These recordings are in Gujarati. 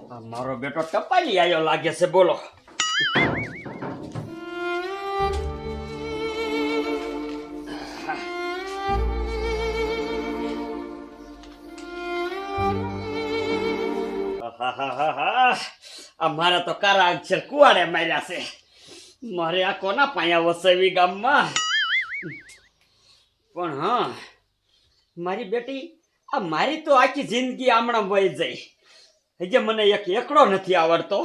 મારો બેટો ટપાલી આવ્યો લાગે છે બોલો. મારા તો કારા અક્ષર કુવાડે માર્યા છે. મારે આ કોના પાયા વસાવી ગામમાં. પણ હા મારી બેટી આ મારી તો આખી જિંદગી આમણાં વહી જાય. હજી મને એકડો નથી આવડતો,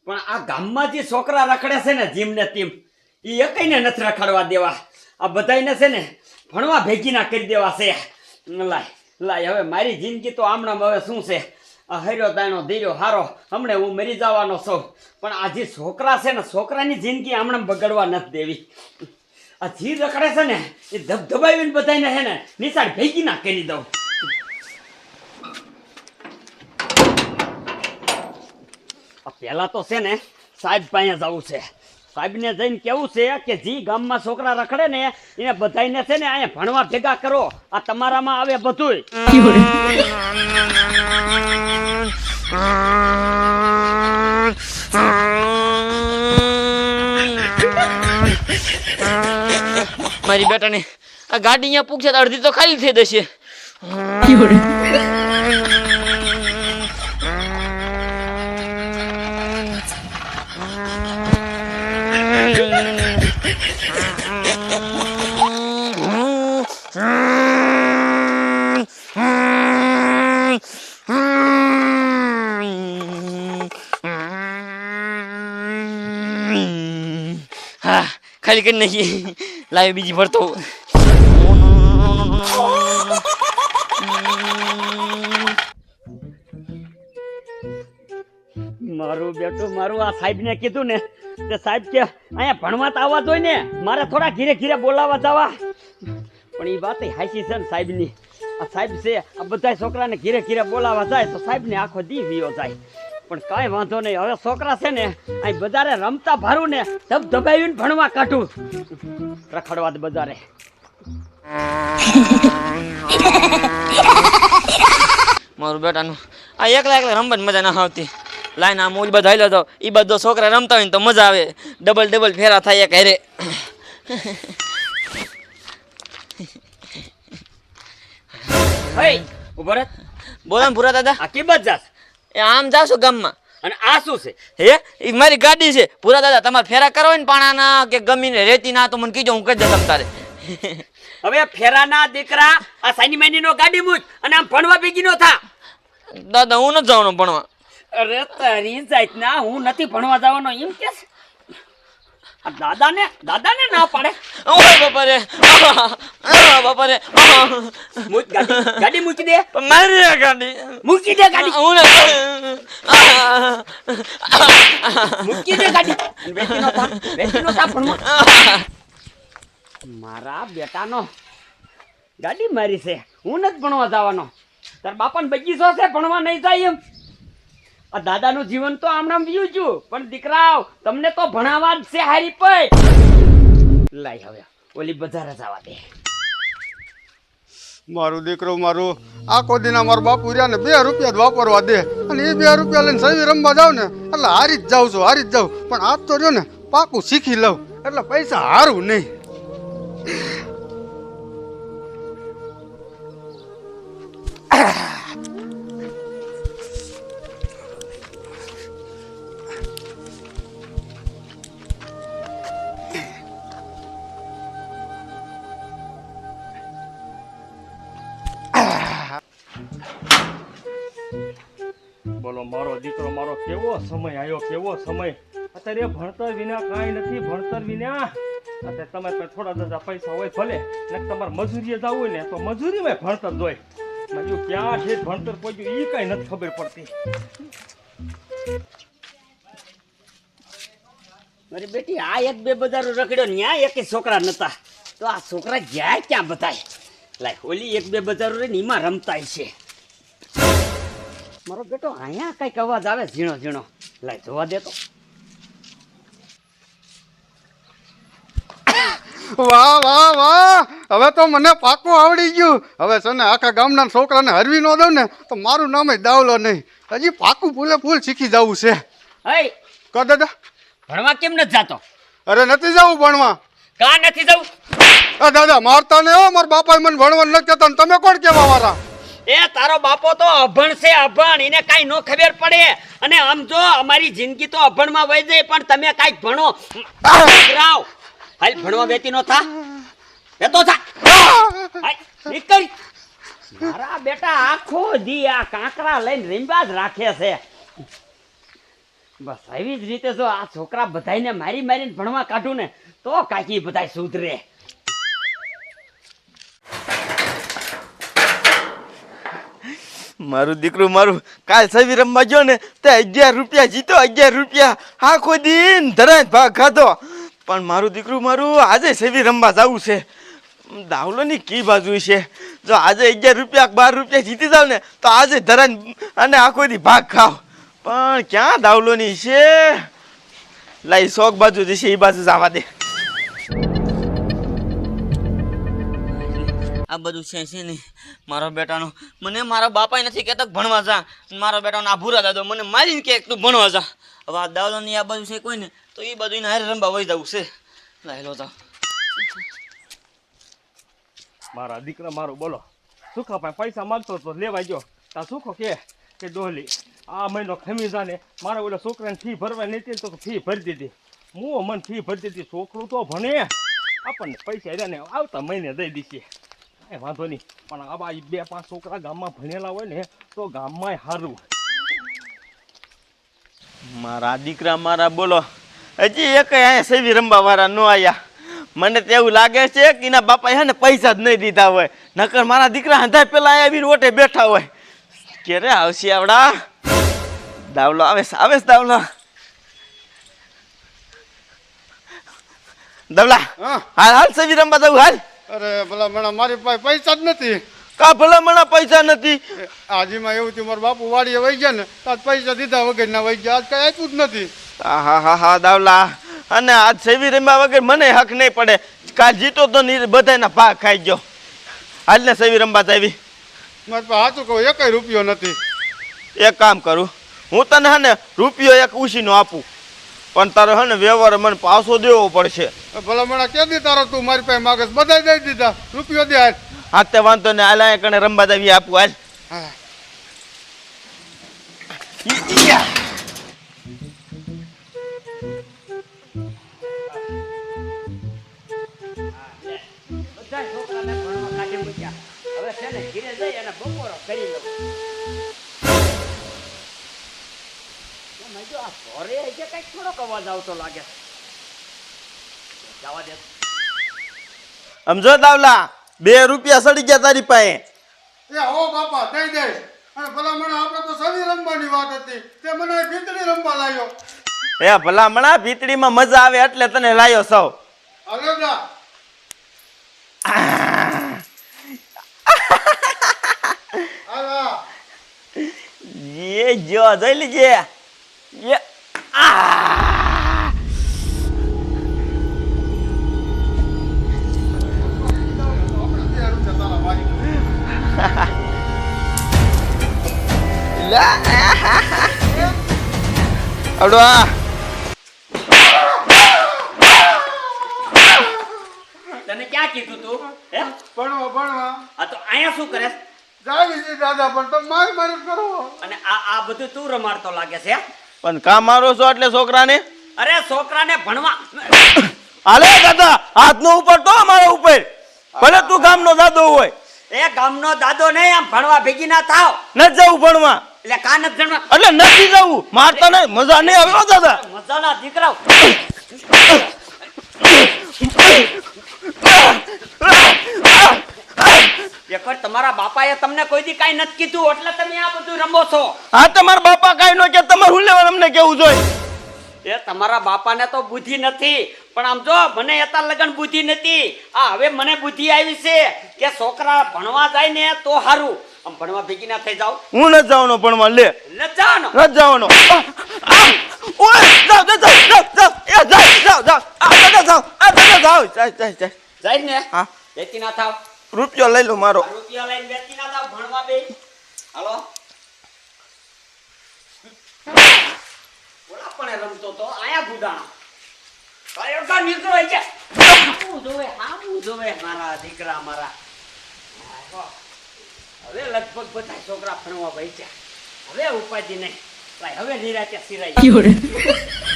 પણ આ ગામમાં જે છોકરા રખડે છે ને જીમ ને તીમ એ એકઈને નથી રખડવા દેવા. આ બધાને છે ને ભણવા ભેગી ના કરી દેવા છે. લાય હવે મારી જિંદગી તો આમણાં હવે શું છે. આ હર્યો દાણો ધીર્યો હારો હમણે હું મરી જવાનો છું, પણ આ જે છોકરા છે ને છોકરાની જિંદગી આમણાં બગડવા નથી દેવી. આ જી રખડે છે ને એ ધબધબાવીને બધાને છે ને નિશાળ ભેગી ના કરી દઉં. પેલા તો છે ને સાહેબ પાસે જવું છે. સાહેબને જઈને કેવું છે કે જે ગામમાં છોકરા રખડે ને એને બધાને છે ને અહીંયા ભણવા ભેગા કરો. આ તમારામાં આવે બધુંય. મારી બેટાને આ ગાડી અહીંયા પૂછશે તો અડધી તો ખાલી થઈ જશે. હા ખાલી કરી નાખીએ. લાવી બીજી ભરતો. મારું બેટું મારું આ સાહેબ ને કીધું ને તે સાહેબ કે અહીંયા ભણવા તો આવવા જોઈએ ને, મારે થોડા ઘીરે ઘીરે બોલાવા જવા. પણ એ વાત હાચી છે ને સાહેબની. આ સાહેબ છે આ બધા છોકરાને ઘીરે ઘીરે બોલાવા જાય તો સાહેબને આખો દી વિયો જાય. પણ કાંઈ વાંધો નહીં, હવે છોકરા છે ને અહીં બજારે રમતા ભારું ને ધબધબાવીને ભણવા કાઢું. રખડવા દે બજારે. મારું બેટાનું આ એકલા એકલા રમવાની મજા ના આવતી. લાઈન આ મોજ બધા હાલ્યો તો એ બધો છોકરા રમતા હોય ને તો મજા આવે. ડબલ ડબલ ફેરા થાય એક હારે. ઉભો રહે. બોલો ને ભૂરા દાદા. આ કેમ જાસ? એ આમ જાશું ગામમાં. અને આ શું છે? હે એ મારી ગાડી છે. ભૂરા દાદા તમારે ફેરા કરવા હોય ને પાણાના કે ગમીને રેતી ના તો મને કીજો હું કહી દઉં તમ તારે. હવે ફેરાના દીકરા આ સાની માની નો ગાડી મૂક અને આમ ભણવા ભેગી નો થા. દાદા હું નથી જવાનો ભણવા. અરે તારી જાત ના હું નથી ભણવા જવાનો એમ કે છે. દાદાને ના પાડે. ઓય બાપા રે બાપા રે. ગાડી મૂકી દે. મારી ગાડી મૂકી દે. ગાડી હું મૂકી દે. ગાડી બેસી નો થા ભણવા. મારા બેટાનો ગાડી મારી છે, હું નથી ભણવા જવાનો. તાર બાપાને બગીચો છે ભણવા નહીં જાય એમ. આ દાદાનું જીવન તો આમણામ વ્યુ છું, પણ દીકરાઓ તમને તો ભણાવવા જ છે હારી પઈ. લાય હવે ઓલી બજારે જવા દે. મારું દીકરો મારું આખો દિના મારો બાપુ રહ્યા ને 2 રૂપિયા જ વાપરવા દે, અને એ 2 રૂપિયા લઈને સવી રમવા જાવ ને એટલે હારી જ જાઉં છું. પણ આજ તો રહ્યો ને પાકું શીખી લઉં એટલે પૈસા હારું નહીં. બોલો મારો દીકરો મારો કેવો સમય આવ્યો, કેવો સમય. અત્યારે ભણતર વિના કાંઈ નથી. ભણતર વિના અત્યારે તમે થોડા દાદા પૈસા હોય ભલે ને તમારે મજૂરીએ જવું હોય ને તો મજૂરીમાં ભણતર જોઈ. બીજું ક્યાં છે ભણતર પહોંચ્યું એ કાંઈ નથી ખબર પડતી. મારી બેટી આ 1-2 બજારો રખડ્યો ન્યા એક છોકરા નતા, તો આ છોકરા જાય ક્યાં બતાય. લાય ઓલી 1-2 બજારો રહીને એમાં રમતા છે. મારો બેટો અહીંયા કઈક અવાજ આવે ઝીણો ઝીણો. લાય જોવા દે તો. વાહ વાહ વાહ હવે તો મને પાકું આવડી ગયું. હવે છે ને આખા ગામના છોકરાને હરવી ન દઉં ને તો મારું નામ દાવલો નહીં. હજી પાકું ફૂલે ફૂલ શીખી જવું છે. હઈ કહો દાદા. ભણવા કેમ નથી જાતો? અરે નથી જવું ભણવા. કાં નથી જવું? દાદા મારતા ને હો, મારા બાપાએ મને ભણવા નથી કહેતા ને તમે કોણ કહેવા વાળા? એ તારો બાપો તો અભણ છે, અભણ. એને કાંઈ નો ખબર પડે. અને આમ જો અમારી જિંદગી તો અભણમાં વહી જાય, પણ તમે કાંઈક ભણો. રાવ હાલ ભણવા બેતી નો થા, બેતો થા. હાલ, નીકળ. મારા બેટા આખો દી આ કાંકરા લઈને રીંબા જ રાખે છે. બસ આવી જ રીતે જો આ છોકરા બધાયને મારી મારીને ભણવા કાઢું ને તો કાકી બધાય સુધરે. મારું દીકરું મારું કાલ સવી રમવા ગયો ને તે 11 રૂપિયા જીતો. 11 રૂપિયા આખો દિન ધરાજ ભાગ ખાધો. પણ મારું દીકરું મારું આજે સવી રમવા જવું છે. દાવલોની કી બાજુ છે. જો આજે 11 રૂપિયા 12 રૂપિયા જીતી જાવ ને તો આજે ધરાજ અને આખો દી ભાગ ખાવ. પણ ક્યાં દાવલોની છે? લાઈ શોખ બાજુ જશે એ બાજુ જવા દે. આ બધું છે ને મારા બેટાનો. મને મારા બાપાએ નથી કહેતા ભણવા જા. મારા બેટાનો આ ભૂરા દાદો મને મારીને કે તું ભણવા જા. હવે આ દાવલોની આ બાજુ છે કોઈ ને તો એ બધું એને હારે રમવા વહી જવું છે. લાયેલો જાવ. મારા દીકરા મારું બોલો સુખા પાસે પૈસા માંગતો તો લેવા ગયો. તા સુખો કે ડોહલી આ મહિનો ખમી જાને મારા ઓલા છોકરાને ફી ભરવા નથી તો ફી ભરી દીધી. હું મને ફી ભરી દીધી. છોકરું તો ભણે, આપણને પૈસા રહ્યા ને આવતા મહિને દઈ દીધી. એ વાંધો નહીં, પણ આવા 2-5 છોકરા ગામમાં ભણેલા હોય ને તો ગામમાં સારું. મારા દીકરા મારા બોલો હજી એક અહીંયા સેવી રમવા વાળા ન આયા. મને તો એવું લાગે છે કે એના બાપા હે ને પૈસા જ નહીં દીધા હોય. નકર મારા દીકરા હંધાય પેલા આવીને ઓટે બેઠા હોય. ક્યારે આવશે આવડા? દાવલો આવે આવે દાવલો. દાવલા હાલ હાલ સેવી રમવા જવું હાલ. અરે ભલા મણા મારી પાસે પૈસા જ નથી. કા ભલા મણા પૈસા નથી? આજમાં એવું થયું મારા બાપુ વાડીએ વહી ગયા ને તો પૈસા દીધા વગર ના વહી ગયા. આજ કઈ આપ્યું જ નથી. હા હા હા દાવલા. અને આજ સેવી રમ્યા વગર મને હક નહીં પડે. કાલ જીતો તો બધાના ભાગ ખાઈ ગયો. હાલ ને સેવી રમવા જાવી. મારી પાસે સાચું કહું 1 રૂપિયો નથી. એક કામ કરું, હું તને હે ને રૂપિયો 1 ઉછીનો આપું, પણ તારો હે ને વ્યવહાર મને પાછો દેવો પડશે. ભલા મણા કે દી તારો તું મારી પાસે માગસ બધા દઈ દીધા. રૂપિયો દે હાલ. હા તે વાંધો ને હાલ અહીંયા કણે રમવા જાવી આપું હાલ. હા બધા છોકરાને ભણવા કાઢી મૂક્યા. હવે છે ને ઘીરે જઈ અને બપોરો કરી લઉં. જો આ ઘરે છે કઈક થોડોક અવાજ આવતો લાગે. જવા દે. સમજો દાવલા 2 રૂપિયા સડી ગયા તારી પાસે. એ હો બાપા દઈ દે. અને ભલા મણા આપણે તો સવી રમવાની વાત હતી તે મને ભીતડી રમવા લાવ્યો. એ ભલા મણા ભીતડીમાં મજા આવે એટલે તને લાયો સૌ. હાલો જા. હાલા ये जो જોઈ લીજે. ये आ અડવા તને ક્યાં કીધું તું? હે ભણવા ભણવા આ તો અહીંયા શું કરે? જાવી છે દાદા પણ તમે મારી મારી કરો. અને આ બધું તું રમાડતો લાગે છે. પણ કામ મારો છો એટલે છોકરાને. અરે છોકરાને ભણવા હાલે દાદા હાથ નો ઉપર તો મારા ઉપર. ભલે તું ગામનો દાદો હોય. એ ગામનો દાદો નહીં, આમ ભણવા ભેગી ના થાવ. ન જવું ભણવા એટલે કાન જ ભણવા એટલે નથી જવું. મારતા નહીં, મજા નહીં આવે દાદા. મજાના દીકરાઓ. એકવાર તમારા બાપાએ તમને કોઈ દી કાંઈ નથી કીધું એટલે તમે આ બધું રમો છો. હા તમારા બાપા કાંઈ ન કે તમારે હું લેવા અમને કેવું જોઈએ? એ તમારા બાપાને તો બુદ્ધિ નથી, પણ આમ જો મને અત્યાર લગન બુદ્ધિ નથી. આ હવે મને બુદ્ધિ આવી છે કે છોકરા ભણવા જાય ને તો સારું. આમ ભણવા ભેગી ના થઈ જાવ. હું નથી જવાનો ભણવા. લે નથી જવાનો. નથી જવાનો. ઓય જાવ જાવ જાવ જાવ એ જાવ જાવ જાવ આ દાદા જાવ આ દાદા જાવ જાય જાય જાય જાય ને હા વેચી ના થાવ રૂપિયો લઈ લો મારો આ રૂપિયા લઈને વેચી ના થાવ ભણવા બે હાલો ઓલા પણ રમતો તો આયા ગુડાણા કયો કા નીકળો છે હામું જોવે મારા દીકરા મારા હવે લગભગ બધા છોકરા ભણવા બેસ્યા હવે ઉપાધિ નહીં ભાઈ હવે નિરાતે સિરાય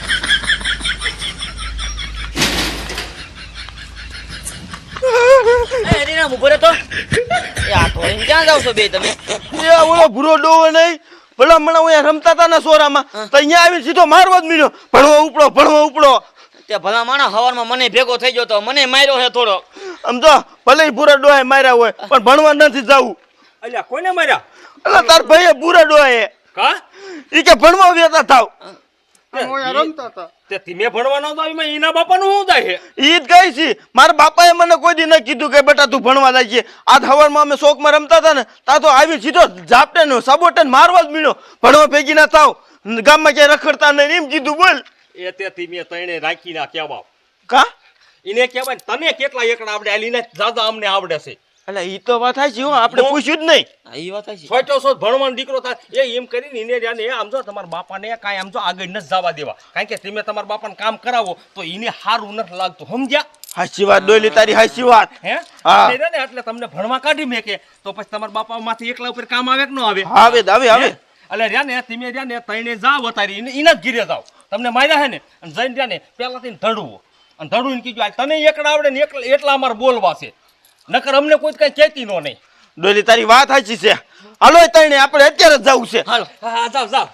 એરીના મુભરે તો એ આ ધોઈને ક્યાં જાવ છો બે તમે એ ઓલો ભૂરો ડોવો નહીં ભલા મને અહીંયા રમતા હતા ને સોરામાં તો અહીંયા આવીને સીધો મારવા જ મીનો ભણવા ઉપડો તે ભલા માણા હવારમાં મને ભેગો થઈ ગયો તો મને માર્યો છે થોડો સમજો ભલે ઈ ભૂરા ડોહાએ માર્યા હોય પણ ભણવા નથી જાવું અલ્યા કોને માર્યા એટલે તાર ભાઈએ ભૂરા ડોહાએ કા ઈ કે ભણવા વ્યતા થાવ હું અહીંયા રમતા હતા તે ધીમે ભણવાનો તો એમાં એના બાપાનું શું થાય છે ઈ જ કઈ છે મારા બાપાએ મને કોઈ દી ન કીધું કે બેટા તું ભણવા જાય છે આ હવારમાં અમે શોકમાં રમતા હતા ને તા તો આવી સીધો ઝાપટે ને સબોટે મારવા જ મીનો ભણવા ભેગી ના થાવ ગામમાં ક્યાંય રખડતા નહીં એમ કીધું બોલ એ તે ધીમે તણે રાખી ના કહેવા કા એને કહેવાય તને કેટલા એકડા આવડે આલીને દાદા અમને આવડે છે એટલે ઈ તો વાત થાય છે હો આપણે પૂછ્યું જ નહીં એ વાત છે છોટો છો ભણવાનો દીકરો થાય એ એમ કરીને એને જાને આમ જો તમારા બાપાને કાંઈ આમ જો આગળ ન જવા દેવા કારણ કે તમે તમારા બાપાને કામ કરાવો તો એને સારું નથી લાગતું સમજ્યા હાચી વાત ડોયલી તારી હાચી વાત હે હા. એટલે ને એટલે તમને ભણવા કાઢી મેકે તો પછી તમારા બાપા માંથી એકલા ઉપર કામ આવે કે ન આવે આવે એટલે રહ્યા ને તમે રહ્યા ને તઈને જાવ અતારી એના જ ઘીરે જાવ તમને માર્યા હે ને અને જઈને રહ્યા ને પેલાથી ધડવું અને ધડવું કીધું આ તને એકડા આવડે ને એટલા અમારે બોલવા છે નકર અમને કોઈ કઈ કહેતી નો નહીં ડોયલી તારી વાત હાચી છે હાલો તઈને આપણે અત્યારે જ જવું છે હાલો હા જાવ જાવ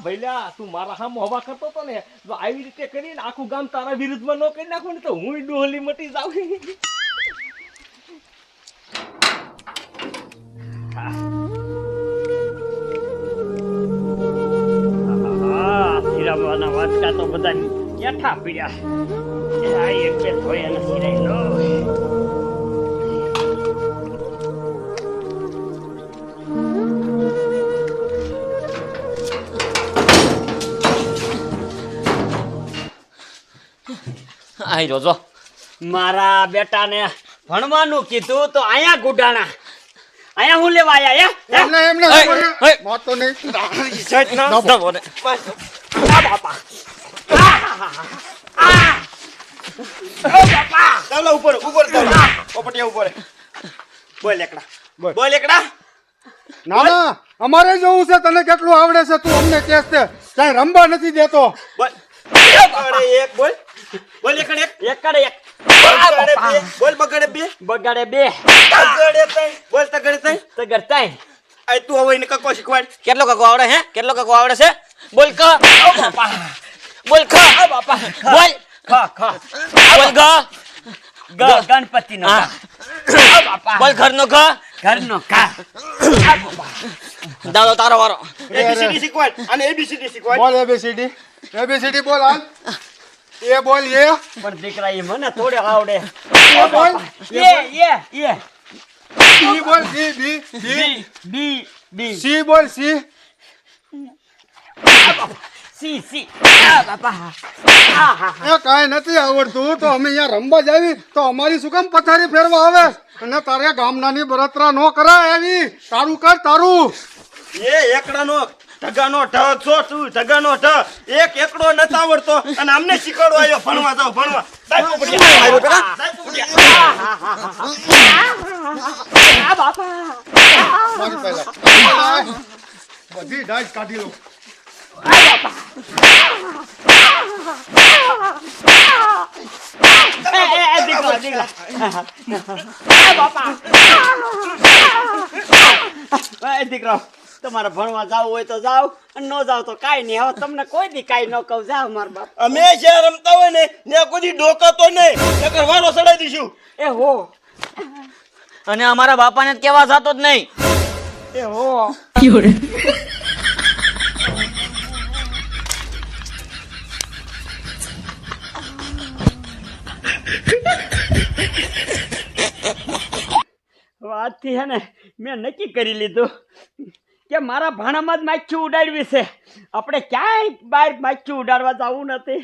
ભઈલા તું મારા સામે હવા કરતો તો ને જો આવી રીતે કરીને આખું ગામ તારા વિરુદ્ધમાં ન કરી નાખું ને તો હું ડોહલી મટી જાવ સિરાવાના વાટકા તો બધા યઠા પીડ્યા આ એક બે ધોયા ને સિરાઈ લો આઈ જો મારા બેટાને ભણવાનું કીધું તો અહીંયા ગુડાણા અહીંયા હું લેવા આયા એમને હે. મોતો નહીં ચાલો ઉપર પોપટિયા ઉપર બોલ એકડા બોલ એકડા ના ના અમારે જોવું છે તને કેટલું આવડે છે તું અમને કહેશ છે ક્યાંય રમવા નથી દેતો બોલ એક બોલ બોલ એકડે એક એકડે એક બોલ બગડે બે બગાડે બે તગડે તઈ બોલ તગડે તઈ તગર તાઈ આ તું હવે એને કકો શીખવાડ કેટલો કકો આવડે હે કેટલો કકો આવડે છે બોલ ક બોલ ખ બાપા બોલ ખા ખા બોલ ગ ગણપતિ નો હા. બોલ ઘરનો ક ઘરનો કા દાદો તારો વારો એબીસીડી શીખવાડ અને એબીસીડી શીખવાડ બોલ એબીસીડી બોલ હાલ એ બોલ એ પણ દીકરા એ મને થોડે આવડે એ બોલ એ સી બોલ સી બી બી બી બી સી બોલ સી સી સી આ બાપા એ કાંઈ નથી આવડતું તો અમે અહીંયા રમવા જાવી તો અમારી શું કામ પથારી ફેરવા આવે અને તારે ગામનાની બળતરા ન કરાય એવી તારું કર તારું એ એકડાનો ઢગાનો ઢ છો તું ઢગાનો ઢ એક એકડો નથી આવડતો અને અમને શીખવાડવા આવ્યો ભણવા જાવ ભણવા દાય પોપટિયા માર્યો પેલા મારી પહેલા બધી ડાઈસ કાઢી લો દીકરા દીકરા દીકરા તમારે ભણવા જાવ હોય તો જાવ અને ન જાવ તો કાંઈ નહીં હવે તમને કોઈ દી કાંઈ ન કહું જાવ મારા બાપ અમે જ્યાં રમતા હોય ને ત્યાં કોઈ ડોકાતો નહીં નકર વારો સડાઈ દઈશું એ હો અને અમારા બાપાને જ કેવા જાતો જ નહીં એ હો આજથી હે ને મેં નક્કી કરી લીધું કે મારા ભાણામાં જ માખી ઉડાડવી છે આપણે ક્યાંય બહાર માખ્યું ઉડાડવા જવું નથી